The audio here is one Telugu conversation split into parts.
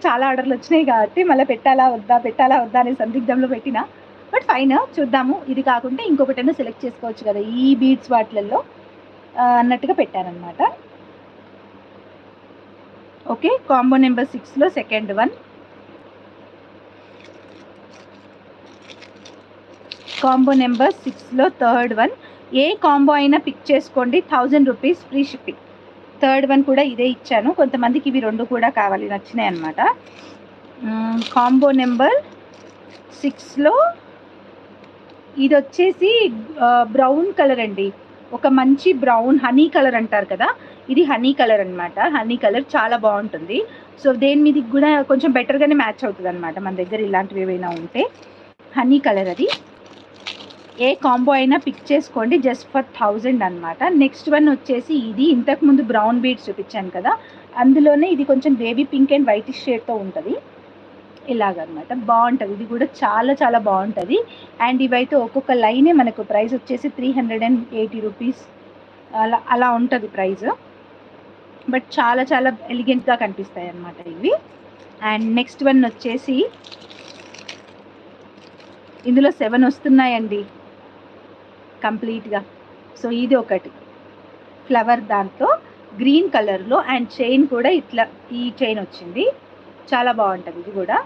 చాలా ఆర్డర్లు వచ్చినాయి కాబట్టి మళ్ళీ పెట్టాలా వద్దా అనే సందిగ్ధంలో పెట్టిన. బట్ ఫైన్, చూద్దాము. ఇది కాకుంటే ఇంకొకటైనా సెలెక్ట్ చేసుకోవచ్చు కదా ఈ బీడ్స్ వాటిలలో అన్నట్టుగా పెట్టారనమాట. ఓకే, కాంబో నెంబర్ 6లో సెకండ్ వన్. కాంబో నెంబర్ 6లో థర్డ్ వన్. ఏ కాంబో అయినా పిక్ చేసుకోండి, 1000 rupees free shipping. Third one కూడా ఇదే ఇచ్చాను. కొంతమందికి ఇవి 2 కూడా కావాలి, నచ్చినాయి అనమాట. కాంబో నెంబర్ 6లో ఇది వచ్చేసి బ్రౌన్ కలర్ అండి. ఒక మంచి బ్రౌన్ హనీ కలర్ అంటారు కదా, ఇది హనీ కలర్ అనమాట. హనీ కలర్ చాలా బాగుంటుంది. సో దేని మీదకి కూడా కొంచెం బెటర్గానే మ్యాచ్ అవుతుంది అనమాట మన దగ్గర ఇలాంటివి ఏవైనా ఉంటే. హనీ కలర్ అది. ఏ కాంబో అయినా పిక్ చేసుకోండి, జస్ట్ ఫర్ 1000 అనమాట. నెక్స్ట్ వన్ వచ్చేసి ఇది ఇంతకుముందు బ్రౌన్ బీడ్స్ చూపించాను కదా, అందులోనే ఇది కొంచెం బేబీ పింక్ అండ్ వైట్ షేడ్తో ఉంటుంది ఇలాగనమాట. బాగుంటుంది, ఇది కూడా చాలా చాలా బాగుంటుంది. అండ్ ఇవైతే ఒక్కొక్క లైనే మనకు ప్రైస్ వచ్చేసి 380 రూపీస్ అలా ఉంటుంది ప్రైస్. బట్ చాలా చాలా ఎలిగెంట్గా కనిపిస్తాయి అన్నమాట ఇవి. అండ్ నెక్స్ట్ వన్ వచ్చేసి ఇందులో 7 వస్తున్నాయండి కంప్లీట్గా. సో ఇది ఒకటి ఫ్లవర్ దాంతో గ్రీన్ కలర్లో, అండ్ చైన్ కూడా ఇట్లా ఈ చైన్ వచ్చింది, చాలా బాగుంటుంది ఇది కూడా.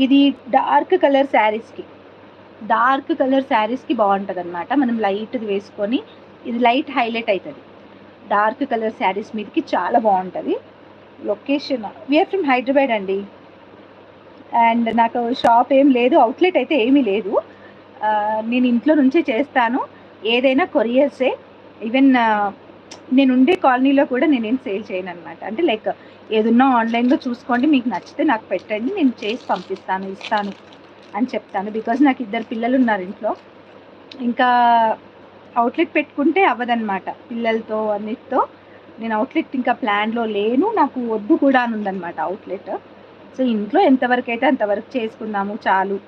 ఇది డార్క్ కలర్ శారీస్కి బాగుంటుంది అనమాట. మనం లైట్ది వేసుకొని, ఇది లైట్ హైలైట్ అవుతుంది డార్క్ కలర్ శారీస్ మీదకి, చాలా బాగుంటుంది. లొకేషన్ వీఆర్ ఫ్రమ్ హైదరాబాద్ అండి. అండ్ నాకు షాప్ ఏం లేదు, అవుట్లెట్ అయితే ఏమీ లేదు. నేను ఇంట్లో నుంచే చేస్తాను, ఏదైనా కొరియర్సే. ఈవెన్ నేను ఉండే కాలనీలో కూడా నేనేం సేల్ చేయను అనమాట. అంటే లైక్ ఏదన్నా ఆన్లైన్లో చూసుకోండి, మీకు నచ్చితే నాకు పెట్టండి, నేను చేసి పంపిస్తాను, ఇస్తాను అని చెప్తాను. బికాజ్ నాకు 2 పిల్లలు ఉన్నారు ఇంట్లో, ఇంకా అవుట్లెట్ పెట్టుకుంటే అవ్వదన్నమాట పిల్లలతో అన్నిటితో. నేను అవుట్లెట్ ఇంకా ప్లాన్లో లేను, నాకు వద్దు కూడా అని ఉందన్నమాట అవుట్లెట్. సో ఇంట్లో ఎంతవరకు అయితే అంతవరకు చేసుకుందాము చాలు.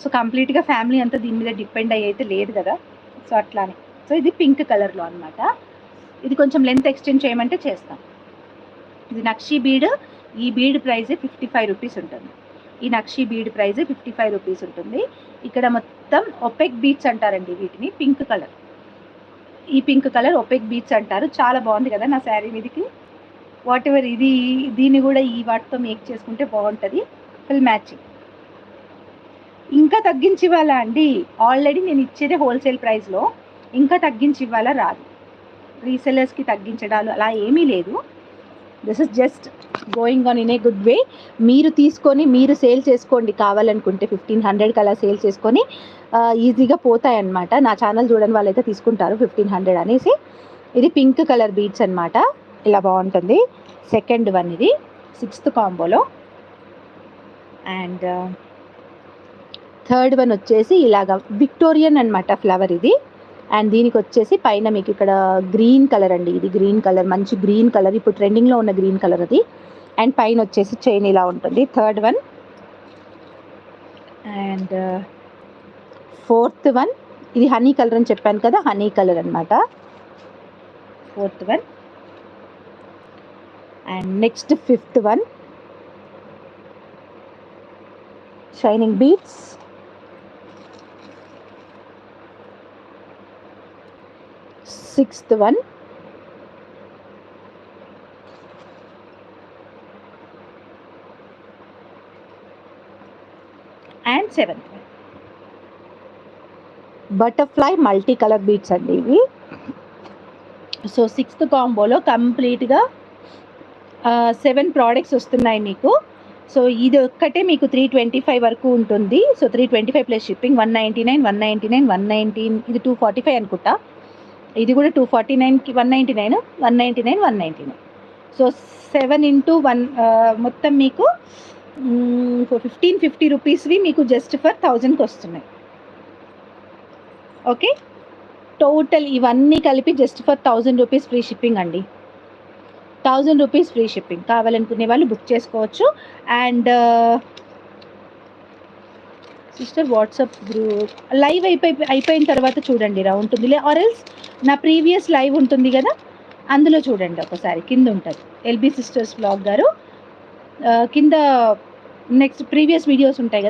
సో కంప్లీట్గా ఫ్యామిలీ అంతా దీని మీద డిపెండ్ అయ్యి అయితే లేదు కదా, సో అట్లానే. సో ఇది పింక్ కలర్లో అనమాట. ఇది కొంచెం లెంత్ ఎక్స్టెండ్ చేయమంటే చేస్తాం. ఇది నక్షీ బీడ్. ఈ బీడ్ ప్రైస్ 55 రూపీస్ ఉంటుంది. ఈ నక్షీ బీడ్ ప్రైస్ 55 రూపీస్ ఉంటుంది. ఇక్కడ మొత్తం ఒపెక్ బీడ్స్ అంటారండి వీటిని, పింక్ కలర్. ఈ పింక్ కలర్ ఒపెక్ బీడ్స్ అంటారు. చాలా బాగుంది కదా నా శారీ మీదకి. వాట్ ఎవర్ ఇది, దీన్ని కూడా ఈ వాటితో మేక్ చేసుకుంటే బాగుంటుంది, ఫుల్ మ్యాచింగ్. ఇంకా తగ్గించి ఇవ్వాలా అండి? ఆల్రెడీ నేను ఇచ్చేదే హోల్సేల్ ప్రైస్లో, ఇంకా తగ్గించి ఇవ్వాలా రాదు. రీసెలర్స్కి తగ్గించడాలు అలా ఏమీ లేదు. This is just going on in a good way. మీరు తీసుకొని మీరు సేల్ చేసుకోండి కావాలనుకుంటే, 1500కి అలా సేల్ చేసుకొని ఈజీగా పోతాయన్నమాట. నా ఛానల్ చూడని వాళ్ళైతే తీసుకుంటారు 1500 అనేసి. ఇది పింక్ కలర్ బీడ్స్ అనమాట, ఇలా బాగుంటుంది. సెకండ్ వన్ ఇది 6th కాంబోలో. అండ్ థర్డ్ వన్ వచ్చేసి ఇలాగా విక్టోరియన్ అనమాట ఫ్లవర్ ఇది. అండ్ దీనికి వచ్చేసి పైన మీకు ఇక్కడ గ్రీన్ కలర్ అండి, ఇది గ్రీన్ కలర్, మంచి గ్రీన్ కలర్, ఇప్పుడు ట్రెండింగ్లో ఉన్న గ్రీన్ కలర్ అది. అండ్ పైన వచ్చేసి చైన్ ఇలా ఉంటుంది, third one. And fourth one, ఇది హనీ కలర్ అని చెప్పాను కదా, హనీ కలర్ అనమాట fourth one. And next fifth one, shining beads. Sixth one, and seventh one. Butterfly multi colour beads అండి ఇవి. సో 6th కాంబోలో కంప్లీట్గా 7 ప్రోడక్ట్స్ వస్తున్నాయి మీకు. సో ఇది ఒక్కటే మీకు 325 వరకు ఉంటుంది. సో 325 ప్లస్ షిప్పింగ్, 199, 199, 119, ఇది 245 అనుకుంటా. ఇది కూడా 249కి 199, 199, 199. సో 7 into 1 మొత్తం మీకు 1550 రూపీస్వి మీకు జస్ట్ ఫర్ 1000కి వస్తున్నాయి. ఓకే, టోటల్ ఇవన్నీ కలిపి just for 1000 rupees free shipping అండి. 1000 రూపీస్ ఫ్రీ షిప్పింగ్. కావాలనుకునే వాళ్ళు బుక్ చేసుకోవచ్చు. And sister WhatsApp group live అయిపోయిన తర్వాత చూడండి రా, ఉంటుంది. ఆర్ ఎల్స్ నా ప్రీవియస్ లైవ్ ఉంటుంది కదా, అందులో చూడండి ఒకసారి కింద ఉంటుంది ఎల్బీ సిస్టర్స్ బ్లాగ్ గారు కింద నెక్స్ట్ ప్రీవియస్ వీడియోస్ ఉంటాయి కదా